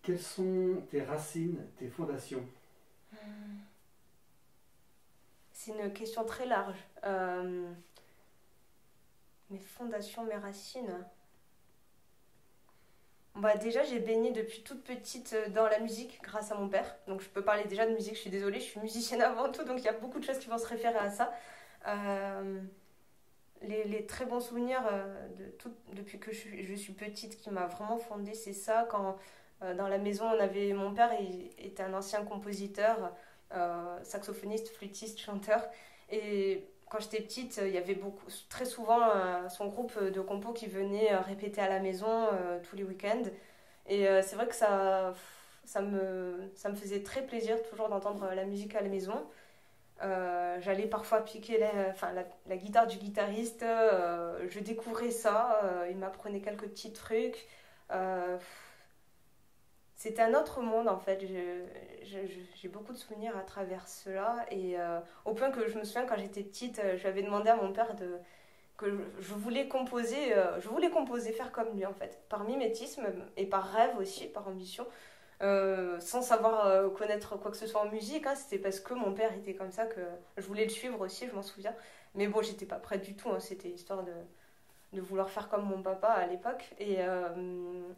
Quelles sont tes racines, tes fondations? C'est une question très large. Mes fondations, mes racines. Bah déjà, j'ai baigné depuis toute petite dans la musique grâce à mon père. Donc je peux parler déjà de musique, je suis désolée, je suis musicienne avant tout, donc il y a beaucoup de choses qui vont se référer à ça. Euh, les très bons souvenirs depuis que je suis petite qui m'a vraiment fondée, c'est ça. Quand dans la maison, on avait mon père, il était un ancien compositeur, saxophoniste, flûtiste, chanteur. Et quand j'étais petite, il y avait très souvent son groupe de compos qui venait répéter à la maison tous les week-ends. Et c'est vrai que ça me faisait très plaisir toujours d'entendre la musique à la maison. J'allais parfois piquer la guitare du guitariste, je découvrais ça, il m'apprenait quelques petits trucs. Euh, C'était un autre monde en fait, j'ai beaucoup de souvenirs à travers cela et au point que je me souviens quand j'étais petite, je lui avais demandé à mon père que je voulais composer, faire comme lui en fait, par mimétisme et par rêve aussi, par ambition. Sans savoir connaître quoi que ce soit en musique, hein, c'était parce que mon père était comme ça que je voulais le suivre aussi, je m'en souviens. Mais bon, j'étais pas prête du tout, hein, c'était histoire de vouloir faire comme mon papa à l'époque. Et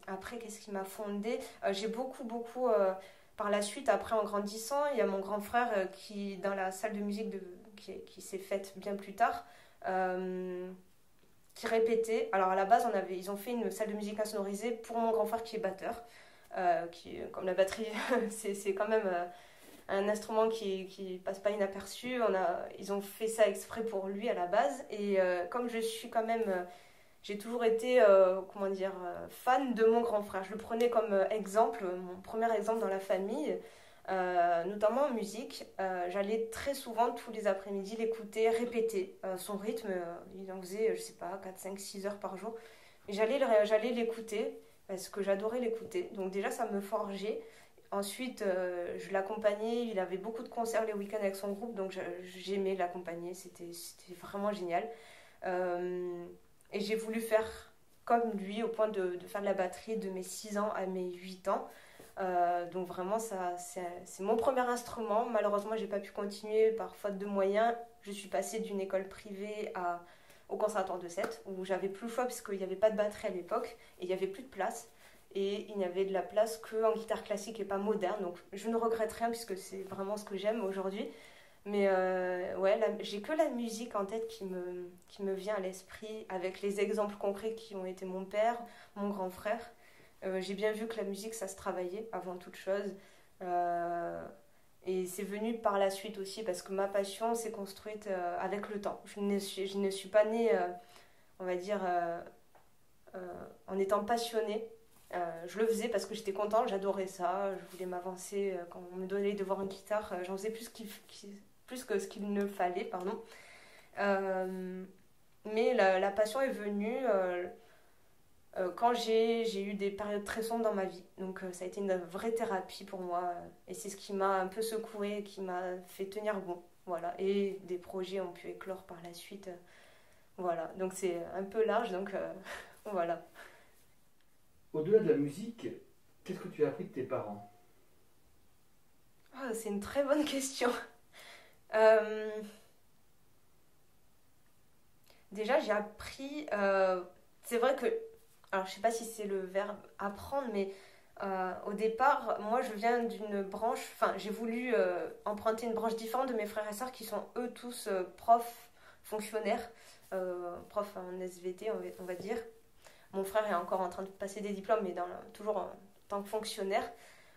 après, qu'est-ce qui m'a fondée? J'ai beaucoup, par la suite, après en grandissant, il y a mon grand frère qui, dans la salle de musique qui s'est faite bien plus tard, euh, qui répétait. Alors à la base, ils ont fait une salle de musique insonorisée pour mon grand frère qui est batteur. Comme la batterie, c'est quand même un instrument qui passe pas inaperçu. Ils ont fait ça exprès pour lui à la base. Et comme je suis quand même, j'ai toujours été, comment dire, fan de mon grand frère. Je le prenais comme exemple, mon premier exemple dans la famille, notamment en musique. J'allais très souvent, tous les après-midi, l'écouter, répéter son rythme. Il en faisait, je sais pas, 4 5 6 heures par jour. Et j'allais l'écouter parce que j'adorais l'écouter. Donc déjà, ça me forgeait. Ensuite, je l'accompagnais. Il avait beaucoup de concerts les week-ends avec son groupe, donc j'aimais l'accompagner. C'était vraiment génial. Euh, et j'ai voulu faire comme lui, au point de faire de la batterie de mes 6 ans à mes 8 ans. Donc vraiment, c'est mon premier instrument. Malheureusement, j'ai pas pu continuer par faute de moyens. Je suis passée d'une école privée au conservatoire de Sète, où j'avais plus le choix parce qu'il n'y avait pas de batterie à l'époque et il n'y avait plus de place. Et il n'y avait de la place qu'en guitare classique et pas moderne. Donc je ne regrette rien puisque c'est vraiment ce que j'aime aujourd'hui. Mais ouais, j'ai que la musique en tête qui me vient à l'esprit avec les exemples concrets qui ont été mon père, mon grand frère. J'ai bien vu que la musique, ça se travaillait avant toute chose. Euh, et c'est venu par la suite aussi parce que ma passion s'est construite avec le temps. Je ne suis pas née, on va dire, en étant passionnée. Je le faisais parce que j'étais contente, j'adorais ça, je voulais m'avancer. Quand on me donnait de voir une guitare, j'en faisais plus que ce qu'il ne fallait, pardon. Mais la passion est venue quand j'ai eu des périodes très sombres dans ma vie. Donc ça a été une vraie thérapie pour moi. Et c'est ce qui m'a un peu secouée, qui m'a fait tenir bon. Voilà. Et des projets ont pu éclore par la suite. Voilà. Donc c'est un peu large. Donc voilà. Au-delà de la musique, qu'est-ce que tu as appris de tes parents? Ah, c'est une très bonne question. Euh, Déjà, j'ai appris. C'est vrai que. Alors, je sais pas si c'est le verbe apprendre, mais au départ, moi, je viens d'une branche. Enfin, j'ai voulu emprunter une branche différente de mes frères et sœurs qui sont eux tous profs fonctionnaires, profs en SVT, on va dire. Mon frère est encore en train de passer des diplômes, mais toujours en tant que fonctionnaire.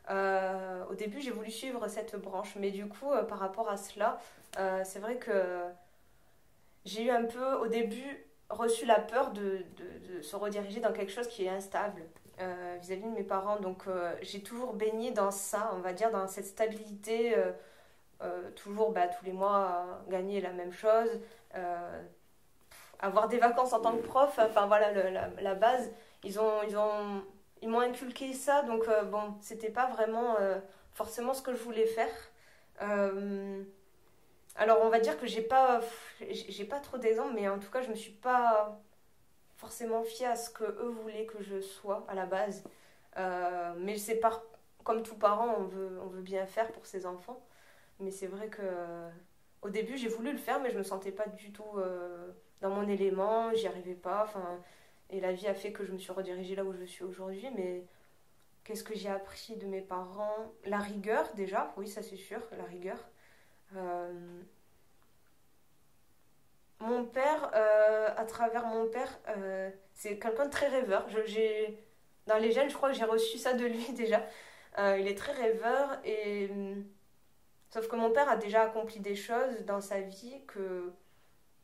Au début, j'ai voulu suivre cette branche, mais du coup, par rapport à cela, c'est vrai que j'ai eu un peu, au début, reçu la peur de se rediriger dans quelque chose qui est instable vis-à-vis de mes parents. Donc, j'ai toujours baigné dans ça, on va dire, dans cette stabilité, toujours tous les mois gagner la même chose, euh, avoir des vacances en tant que prof, enfin voilà, la base. Ils m'ont inculqué ça, donc bon, c'était pas vraiment forcément ce que je voulais faire. Euh, alors on va dire que j'ai pas trop d'exemples, mais en tout cas je me suis pas forcément fiée à ce que eux voulaient que je sois à la base. Mais comme tout parent, on veut bien faire pour ses enfants. Mais c'est vrai que au début, j'ai voulu le faire, mais je me sentais pas du tout dans mon élément, j'y arrivais pas. Enfin, et la vie a fait que je me suis redirigée là où je suis aujourd'hui. Mais qu'est-ce que j'ai appris de mes parents? La rigueur, déjà, oui, ça c'est sûr, la rigueur. Euh, Mon père, à travers mon père, c'est quelqu'un de très rêveur. Dans les gènes, je crois que j'ai reçu ça de lui déjà. Il est très rêveur et sauf que mon père a déjà accompli des choses dans sa vie que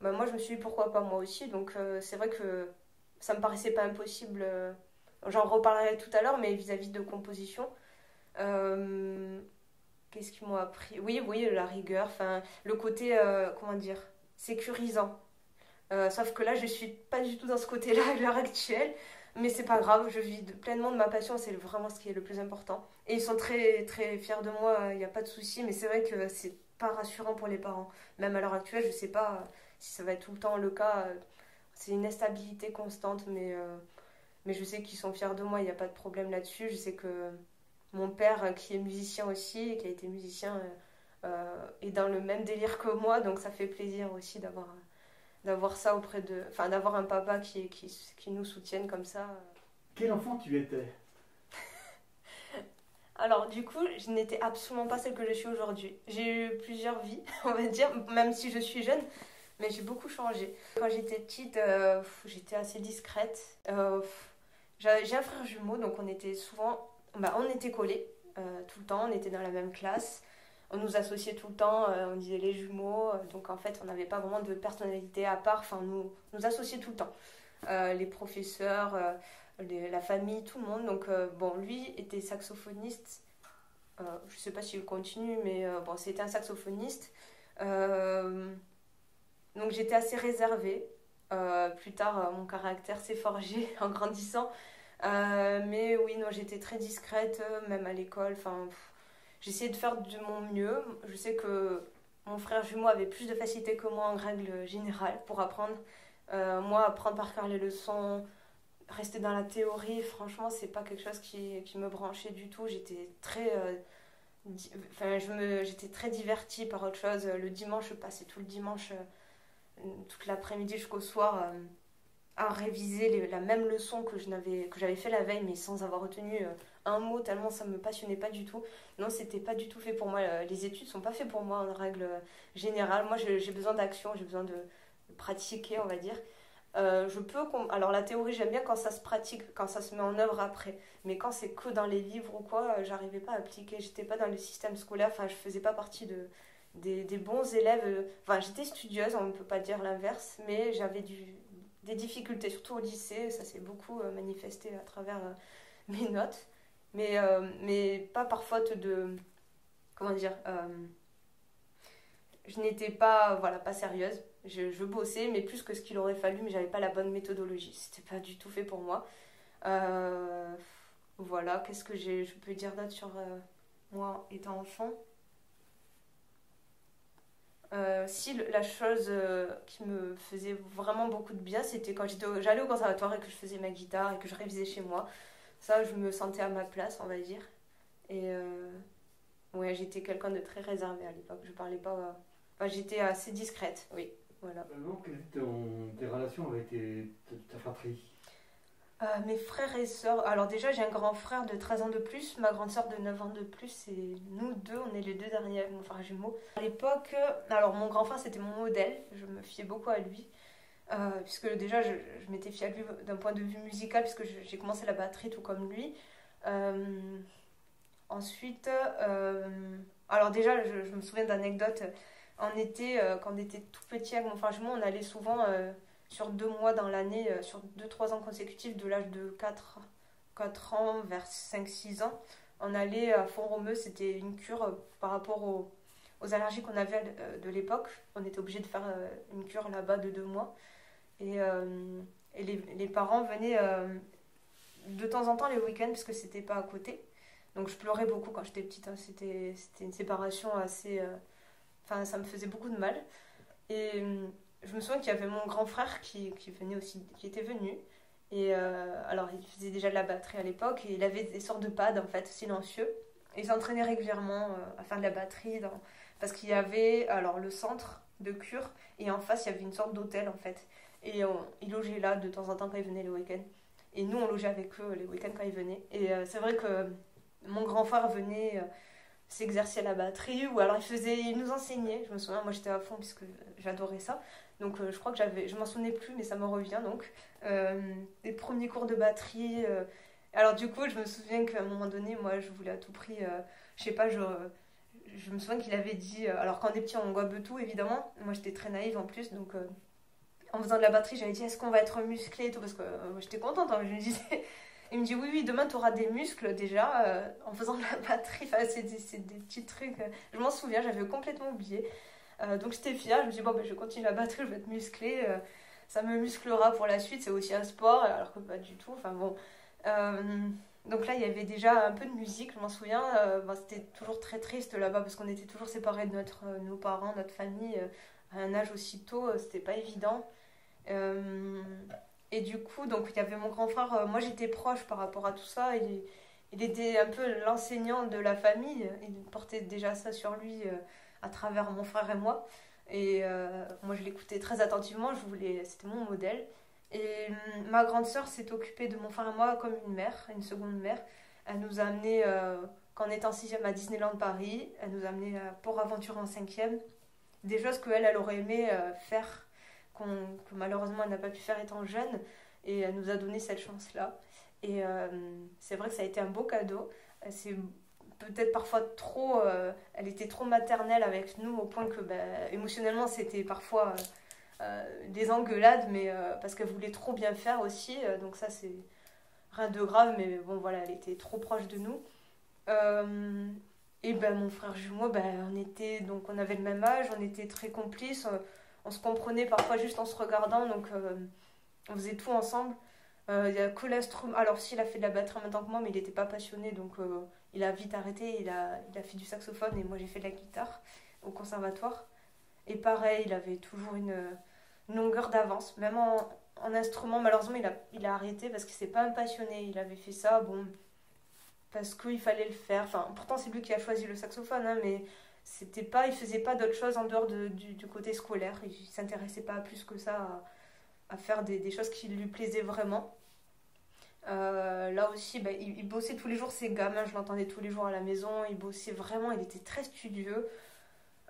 bah, moi je me suis dit pourquoi pas moi aussi. Donc c'est vrai que ça me paraissait pas impossible. J'en reparlerai tout à l'heure, mais vis-à-vis de composition. Euh, Qu'est-ce qu'ils m'ont appris? Oui, oui, la rigueur, enfin le côté comment dire sécurisant. Sauf que là, je suis pas du tout dans ce côté-là à l'heure actuelle. Mais c'est pas grave, je vis pleinement de ma passion, c'est vraiment ce qui est le plus important. Et ils sont très, très fiers de moi, il n'y a pas de souci, mais c'est vrai que c'est pas rassurant pour les parents. Même à l'heure actuelle, je sais pas si ça va être tout le temps le cas. C'est une instabilité constante, mais je sais qu'ils sont fiers de moi, il n'y a pas de problème là-dessus. Je sais que mon père, qui est musicien aussi, et qui a été musicien, est dans le même délire que moi, donc ça fait plaisir aussi d'avoir ça auprès de... Enfin, d'avoir un papa qui nous soutienne comme ça. Quel enfant tu étais? Alors, du coup, je n'étais absolument pas celle que je suis aujourd'hui. J'ai eu plusieurs vies, on va dire, même si je suis jeune, mais j'ai beaucoup changé. Quand j'étais petite, j'étais assez discrète. J'ai un frère jumeau, donc on était souvent... Bah, on était collés tout le temps, on était dans la même classe. On nous associait tout le temps, on disait les jumeaux, donc en fait on n'avait pas vraiment de personnalité à part, enfin nous associait tout le temps. Les professeurs, la famille, tout le monde. Donc bon, lui était saxophoniste, je sais pas s'il continue, mais bon, c'était un saxophoniste. Euh, donc j'étais assez réservée. Plus tard, mon caractère s'est forgé en grandissant. Mais oui, non, j'étais très discrète, même à l'école, enfin... J'essayais de faire de mon mieux. Je sais que mon frère jumeau avait plus de facilité que moi en règle générale pour apprendre. Moi, apprendre par cœur les leçons, rester dans la théorie, franchement, c'est pas quelque chose qui me branchait du tout. J'étais très, j'étais très divertie par autre chose. Le dimanche, je passais tout le dimanche, toute l'après-midi jusqu'au soir, à réviser la même leçon que j'avais fait la veille, mais sans avoir retenu un mot, tellement ça me passionnait pas du tout. Non, c'était pas du tout fait pour moi. Les études sont pas fait pour moi en règle générale. Moi, j'ai besoin d'action, j'ai besoin de pratiquer, on va dire. Alors la théorie, j'aime bien quand ça se pratique, quand ça se met en œuvre après. Mais quand c'est que dans les livres ou quoi, j'arrivais pas à appliquer. J'étais pas dans le système scolaire, enfin, je faisais pas partie des bons élèves. Enfin, j'étais studieuse, on ne peut pas dire l'inverse, mais j'avais des difficultés, surtout au lycée. Ça s'est beaucoup manifesté à travers mes notes. Mais pas par faute de... Comment dire je n'étais pas, voilà, pas sérieuse. Je bossais, mais plus que ce qu'il aurait fallu, mais j'avais pas la bonne méthodologie. C'était pas du tout fait pour moi. Euh, voilà, qu'est-ce que je peux dire d'autre sur moi étant enfant? Si la chose qui me faisait vraiment beaucoup de bien, c'était quand j'allais au conservatoire et que je faisais ma guitare et que je révisais chez moi. Ça, je me sentais à ma place, on va dire. Et ouais, j'étais quelqu'un de très réservé à l'époque. Je parlais pas. Enfin, j'étais assez discrète, oui. Voilà. Alors, quelles étaient tes relations avec ta fratrie? Mes frères et sœurs. Alors, déjà, j'ai un grand frère de 13 ans de plus, ma grande sœur de 9 ans de plus, et nous deux, on est les deux derniers avec mon frère jumeau. À l'époque, alors mon grand frère, c'était mon modèle, je me fiais beaucoup à lui. Puisque déjà, je m'étais fiée à lui d'un point de vue musical, puisque j'ai commencé la batterie tout comme lui. Euh, Ensuite, alors déjà, je me souviens d'anecdotes. En été, quand on était tout petit avec mon frère jumeau, on allait souvent sur 2 mois dans l'année, sur 2-3 ans consécutifs, de l'âge de 4 ans vers 5-6 ans. On allait à Font-Romeu, c'était une cure par rapport aux allergies qu'on avait de l'époque. On était obligé de faire une cure là-bas de 2 mois. Et les parents venaient de temps en temps les week-ends, parce que c'était pas à côté. Donc je pleurais beaucoup quand j'étais petite, hein. C'était une séparation assez... Enfin, ça me faisait beaucoup de mal. Et je me souviens qu'il y avait mon grand frère qui venait aussi, qui était venu. Et alors, il faisait déjà de la batterie à l'époque et il avait des sortes de pads, en fait, silencieux. il s'entraînait régulièrement à faire de la batterie parce qu'il y avait alors le centre de cure et en face il y avait une sorte d'hôtel en fait. Et il logeait là de temps en temps quand il venait les week-ends. Et nous on logeait avec eux les week-ends quand ils venaient. Et c'est vrai que mon grand frère venait s'exercer à la batterie ou alors il nous enseignait. Je me souviens, moi j'étais à fond puisque j'adorais ça. Donc je crois que je m'en souvenais plus mais ça me revient donc. Les premiers cours de batterie. Alors du coup je me souviens qu'à un moment donné moi je voulais à tout prix, je sais pas, je me souviens qu'il avait dit, alors quand on est petit on gobe tout évidemment, moi j'étais très naïve en plus donc en faisant de la batterie j'avais dit est-ce qu'on va être musclé et tout parce que j'étais contente, hein, je me disais. Il me dit oui, oui, demain tu auras des muscles déjà en faisant de la batterie. Enfin, c'est des petits trucs. Je m'en souviens, j'avais complètement oublié. Donc j'étais fière. Je me dis bon, ben, je continue la batterie, je vais être musclée. Ça me musclera pour la suite. C'est aussi un sport, alors que pas du tout. Enfin bon. Euh, donc là, il y avait déjà un peu de musique, je m'en souviens. Bon, c'était toujours très triste là-bas parce qu'on était toujours séparés de nos parents, notre famille. À un âge aussi tôt, c'était pas évident. Euh, et du coup, donc il y avait mon grand frère, moi j'étais proche par rapport à tout ça. Il était un peu l'enseignant de la famille. Il portait déjà ça sur lui à travers mon frère et moi. Et moi je l'écoutais très attentivement, c'était mon modèle. Et ma grande sœur s'est occupée de mon frère et moi comme une mère, une seconde mère. Elle nous a amenés, quand on était en 6e à Disneyland Paris, elle nous a amenés à Port Aventure en 5e. Des choses qu'elle aurait aimé faire que malheureusement elle n'a pas pu faire étant jeune et elle nous a donné cette chance-là. Et c'est vrai que ça a été un beau cadeau. C'est peut-être parfois trop... elle était trop maternelle avec nous au point que émotionnellement c'était parfois des engueulades, mais parce qu'elle voulait trop bien faire aussi. Donc ça c'est rien de grave, mais bon voilà, elle était trop proche de nous. Et mon frère jumeau, on avait le même âge, on était très complices, on se comprenait parfois juste en se regardant, donc on faisait tout ensemble. Il y a que l'instrument. Alors, si, il a fait de la batterie en même temps que moi, mais il n'était pas passionné, donc il a vite arrêté. Il a fait du saxophone et moi j'ai fait de la guitare au conservatoire. Et pareil, il avait toujours une longueur d'avance, même en instrument. Malheureusement, il a arrêté parce qu'il s'est pas un passionné. Il avait fait ça, bon, parce qu'il fallait le faire. Enfin, pourtant, c'est lui qui a choisi le saxophone, hein, mais il faisait pas d'autre chose en dehors du côté scolaire. Il s'intéressait pas plus que ça à faire des choses qui lui plaisaient vraiment. Là aussi, il bossait tous les jours ses gammes, je l'entendais tous les jours à la maison, il bossait vraiment, il était très studieux.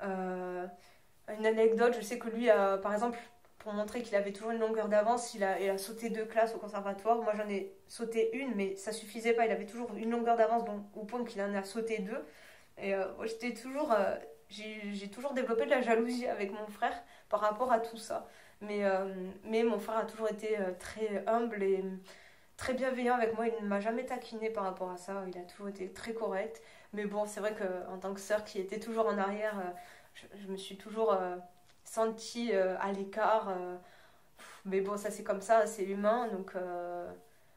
Une anecdote, je sais que lui, par exemple, pour montrer qu'il avait toujours une longueur d'avance, il a sauté 2 classes au conservatoire. Moi, j'en ai sauté une, mais ça suffisait pas, il avait toujours une longueur d'avance, donc au point qu'il en a sauté 2. Et moi, j'ai toujours développé de la jalousie avec mon frère par rapport à tout ça. Mais mon frère a toujours été très humble et très bienveillant avec moi. Il ne m'a jamais taquiné par rapport à ça. Il a toujours été très correct. Mais bon, c'est vrai qu'en tant que sœur qui était toujours en arrière, je me suis toujours sentie à l'écart. Mais bon, ça c'est comme ça, c'est humain. Donc,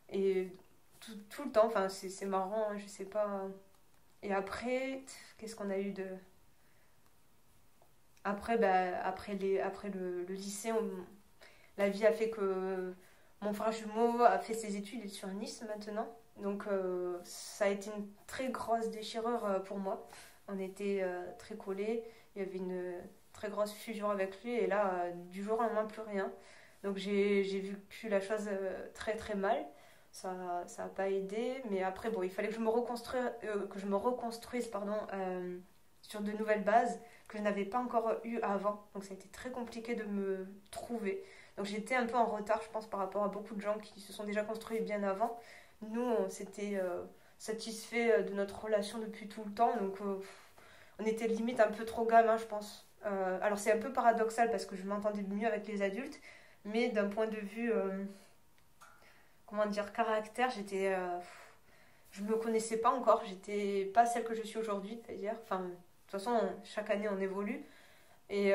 et tout le temps, enfin, c'est marrant, hein, je sais pas. Et après, qu'est-ce qu'on a eu de... Après, après le lycée, la vie a fait que mon frère jumeau a fait ses études, il est sur Nice maintenant. Donc ça a été une très grosse déchirure pour moi. On était très collés, il y avait une très grosse fusion avec lui et là, du jour au lendemain, plus rien. Donc j'ai vécu la chose très très mal. Ça n'a pas aidé, mais après, bon, il fallait que je me reconstruise pardon, sur de nouvelles bases que je n'avais pas encore eu avant. Donc ça a été très compliqué de me trouver. Donc j'étais un peu en retard, je pense, par rapport à beaucoup de gens qui se sont déjà construits bien avant. Nous, on s'était satisfait de notre relation depuis tout le temps. Donc on était limite un peu trop gamin, je pense. Alors c'est un peu paradoxal parce que je m'entendais mieux avec les adultes. Mais d'un point de vue, comment dire, caractère, je me connaissais pas encore. J'étais pas celle que je suis aujourd'hui, c'est-à-dire. Enfin, de toute façon, chaque année on évolue. Et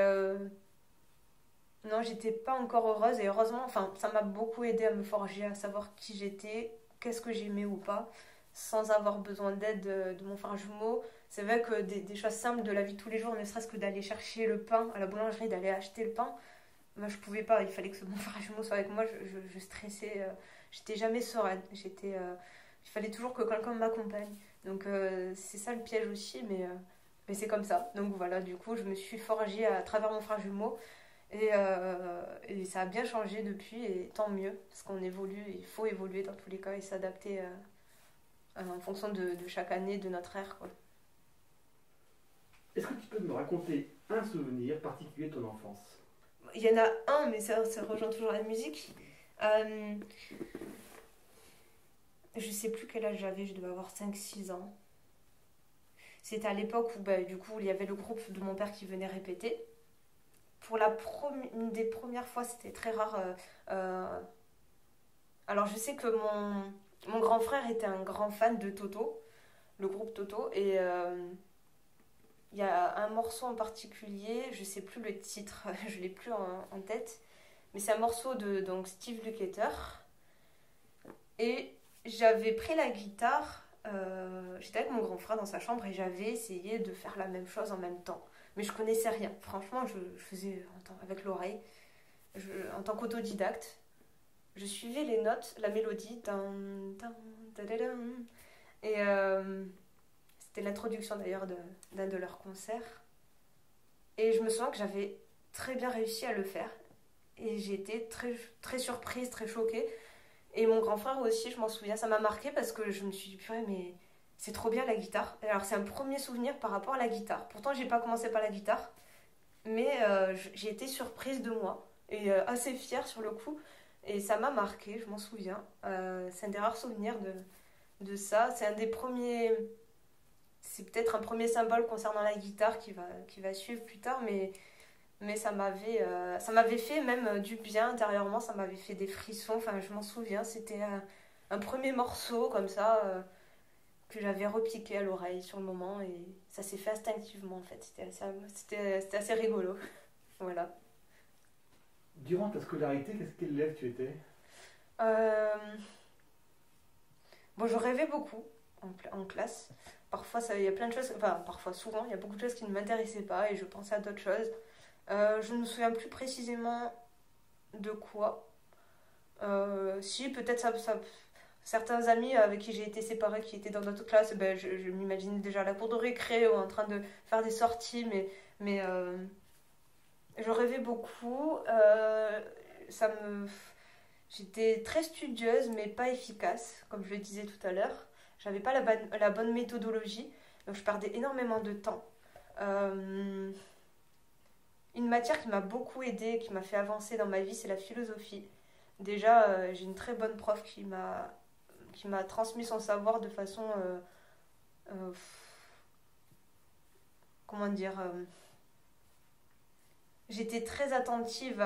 non, j'étais pas encore heureuse et heureusement, enfin, ça m'a beaucoup aidé à me forger, à savoir qui j'étais, qu'est-ce que j'aimais ou pas, sans avoir besoin d'aide de mon frère jumeau. C'est vrai que des choses simples de la vie de tous les jours, ne serait-ce que d'aller chercher le pain à la boulangerie, d'aller acheter le pain, moi je pouvais pas, il fallait que mon frère jumeau soit avec moi, je stressais, j'étais jamais sereine, il fallait toujours que quelqu'un m'accompagne. Donc c'est ça le piège aussi, mais c'est comme ça. Donc voilà, du coup, je me suis forgée à travers mon frère jumeau. Et ça a bien changé depuis, et tant mieux, parce qu'on évolue, il faut évoluer dans tous les cas et s'adapter en fonction de chaque année, de notre ère, quoi. Est-ce que tu peux me raconter un souvenir particulier de ton enfance? Il y en a un, mais ça rejoint toujours la musique. Euh, je sais plus quel âge j'avais, je devais avoir 5 6 ans. C'était à l'époque où bah, du coup il y avait le groupe de mon père qui venait répéter. Pour une des premières fois, c'était très rare. Alors je sais que mon grand frère était un grand fan de Toto, le groupe Toto, et il y a un morceau en particulier, je sais plus le titre, je l'ai plus en tête, mais c'est un morceau de donc, Steve Lukather. Et j'avais pris la guitare, j'étais avec mon grand frère dans sa chambre et j'avais essayé de faire la même chose en même temps. Mais je connaissais rien. Franchement, je faisais avec l'oreille, en tant qu'autodidacte. Je suivais les notes, la mélodie. Et c'était l'introduction d'ailleurs d'un de leurs concerts. Et je me souviens que j'avais très bien réussi à le faire. Et j'ai été très, très surprise, très choquée. Et mon grand frère aussi, je m'en souviens, ça m'a marqué parce que je me suis dit, purée, mais c'est trop bien la guitare. Alors c'est un premier souvenir par rapport à la guitare. Pourtant, j'ai pas commencé par la guitare, mais j'ai été surprise de moi et assez fière sur le coup. Et ça m'a marqué, je m'en souviens. C'est un des rares souvenirs de ça. C'est un des premiers. C'est peut-être un premier symbole concernant la guitare qui va suivre plus tard, mais ça m'avait fait même du bien intérieurement, ça m'avait fait des frissons, enfin je m'en souviens, c'était un premier morceau comme ça que j'avais repiqué à l'oreille sur le moment et ça s'est fait instinctivement en fait, c'était assez rigolo. Voilà. Durant ta scolarité, quel élève tu étais? Euh, Bon, je rêvais beaucoup en classe. Parfois, il y a plein de choses, enfin parfois, souvent, il y a beaucoup de choses qui ne m'intéressaient pas et je pensais à d'autres choses. Je ne me souviens plus précisément de quoi. Si, peut-être certains amis avec qui j'ai été séparée, qui étaient dans d'autres classes, ben, je m'imaginais déjà à la cour de récré ou en train de faire des sorties, mais je rêvais beaucoup. Ça me... J'étais très studieuse, mais pas efficace, comme je le disais tout à l'heure. J'avais pas la bonne méthodologie, donc je perdais énormément de temps. Euh, Une matière qui m'a beaucoup aidée, qui m'a fait avancer dans ma vie, c'est la philosophie. Déjà, j'ai une très bonne prof qui m'a transmis son savoir de façon, euh, comment dire, j'étais très attentive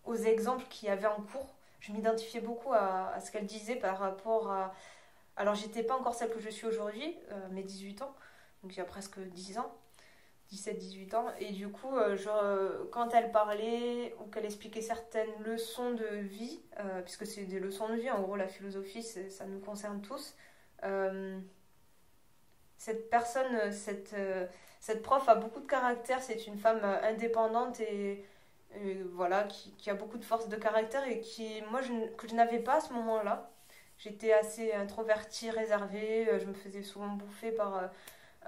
aux exemples qu'il y avait en cours. Je m'identifiais beaucoup à ce qu'elle disait par rapport à... Alors, j'étais pas encore celle que je suis aujourd'hui, mes 18 ans, donc il y a presque 10 ans. 17 18 ans, et du coup quand elle parlait ou qu'elle expliquait certaines leçons de vie, puisque c'est des leçons de vie en gros, la philosophie ça nous concerne tous. euh, cette personne, cette prof a beaucoup de caractère, c'est une femme indépendante et voilà, qui a beaucoup de force de caractère et que je n'avais pas à ce moment-là. J'étais assez introvertie, réservée, je me faisais souvent bouffer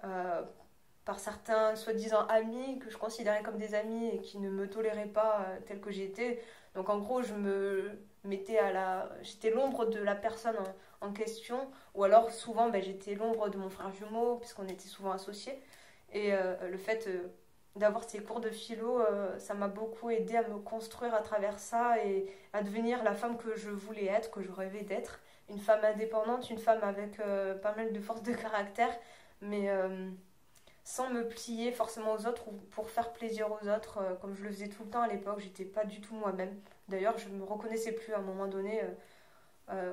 euh, par certains soi-disant amis que je considérais comme des amis et qui ne me toléraient pas telle que j'étais. Donc en gros, je me mettais j'étais l'ombre de la personne en question, ou alors souvent ben, j'étais l'ombre de mon frère jumeau, puisqu'on était souvent associés. Et le fait d'avoir ces cours de philo, ça m'a beaucoup aidé à me construire à travers ça et à devenir la femme que je voulais être, que je rêvais d'être. Une femme indépendante, une femme avec pas mal de force de caractère, mais sans me plier forcément aux autres ou pour faire plaisir aux autres, comme je le faisais tout le temps à l'époque. J'étais pas du tout moi-même. D'ailleurs, je me reconnaissais plus à un moment donné. Euh,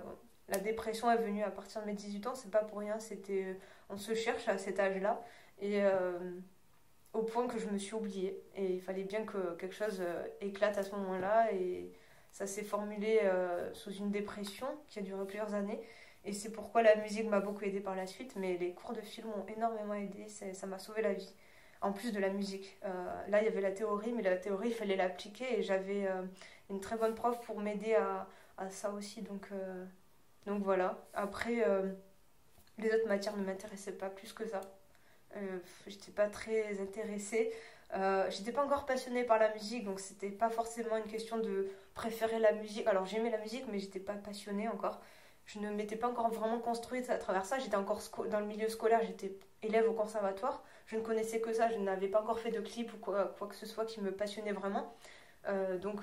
la dépression est venue à partir de mes 18 ans, c'est pas pour rien. On se cherche à cet âge-là. Et au point que je me suis oubliée. Et il fallait bien que quelque chose éclate à ce moment-là. Et ça s'est formulé sous une dépression qui a duré plusieurs années. Et c'est pourquoi la musique m'a beaucoup aidée par la suite, mais les cours de philo m'ont énormément aidée, ça m'a sauvé la vie. En plus de la musique. Là, il y avait la théorie, mais la théorie, il fallait l'appliquer et j'avais une très bonne prof pour m'aider à ça aussi. Donc voilà. Après, Les autres matières ne m'intéressaient pas plus que ça. J'étais pas très intéressée. J'étais pas encore passionnée par la musique, donc c'était pas forcément une question de préférer la musique. Alors j'aimais la musique, mais j'étais pas passionnée encore. Je ne m'étais pas encore vraiment construite à travers ça. J'étais encore dans le milieu scolaire, j'étais élève au conservatoire. Je ne connaissais que ça, je n'avais pas encore fait de clip ou quoi que ce soit qui me passionnait vraiment. Donc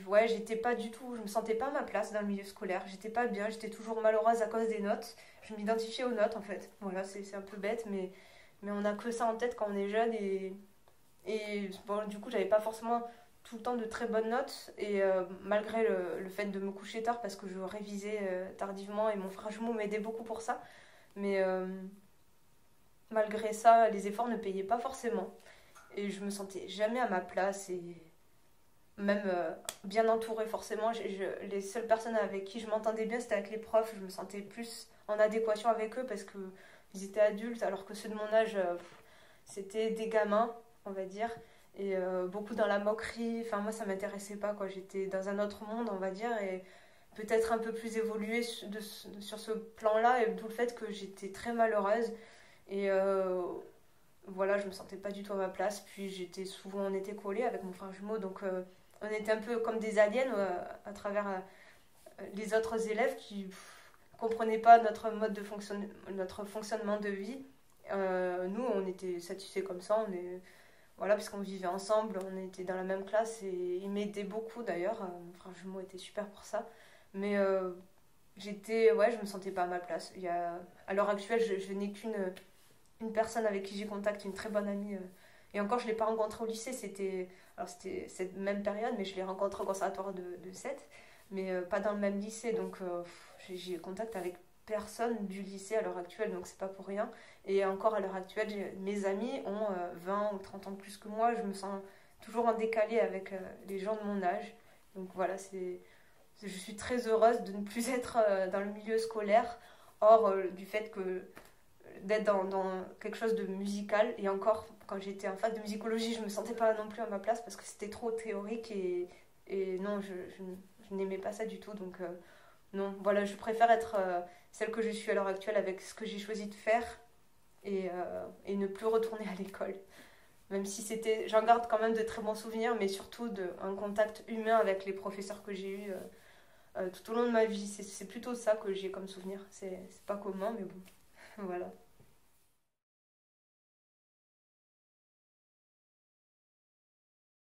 ouais, j'étais pas du tout, je me sentais pas à ma place dans le milieu scolaire. J'étais pas bien, j'étais toujours malheureuse à cause des notes. Je m'identifiais aux notes en fait. Voilà, c'est un peu bête, mais on a que ça en tête quand on est jeune et bon, du coup, j'avais pas forcément tout le temps de très bonnes notes et malgré le fait de me coucher tard parce que je révisais tardivement et mon frère jumeau m'aidait beaucoup pour ça. Mais malgré ça, les efforts ne payaient pas forcément et je me sentais jamais à ma place et même bien entourée forcément. Les seules personnes avec qui je m'entendais bien, c'était avec les profs. Je me sentais plus en adéquation avec eux parce que ils étaient adultes alors que ceux de mon âge, c'était des gamins, on va dire. Et beaucoup dans la moquerie. Enfin, moi, ça m'intéressait pas, quoi. J'étais dans un autre monde, on va dire, et peut-être un peu plus évoluée sur ce plan-là, et d'où le fait que j'étais très malheureuse. Et voilà, je me sentais pas du tout à ma place. Puis on était collés avec mon frère jumeau, donc on était un peu comme des aliens à travers les autres élèves qui comprenaient pas notre fonctionnement de vie. Nous, on était satisfaits comme ça. Voilà, parce qu'on vivait ensemble, on était dans la même classe et il m'aidait beaucoup d'ailleurs. Mon frère jumeau était super pour ça. Mais ouais, je me sentais pas à ma place. À l'heure actuelle, je n'ai qu'une une personne avec qui j'ai contact, une très bonne amie. Et encore, je ne l'ai pas rencontrée au lycée, c'était cette même période, mais je l'ai rencontrée au conservatoire de Sète, mais pas dans le même lycée. Donc j'ai contact avec personne du lycée à l'heure actuelle, donc c'est pas pour rien. Et encore à l'heure actuelle, mes amis ont 20 ou 30 ans de plus que moi, je me sens toujours en décalé avec les gens de mon âge. Donc voilà, je suis très heureuse de ne plus être dans le milieu scolaire, hors du fait que d'être dans quelque chose de musical. Et encore, quand j'étais en fac de musicologie, je me sentais pas non plus à ma place parce que c'était trop théorique et non, je n'aimais pas ça du tout. Donc non, voilà, je préfère être celle que je suis à l'heure actuelle avec ce que j'ai choisi de faire et ne plus retourner à l'école. Même si j'en garde quand même de très bons souvenirs, mais surtout un contact humain avec les professeurs que j'ai eus tout au long de ma vie. C'est plutôt ça que j'ai comme souvenir. C'est pas commun, mais bon, voilà.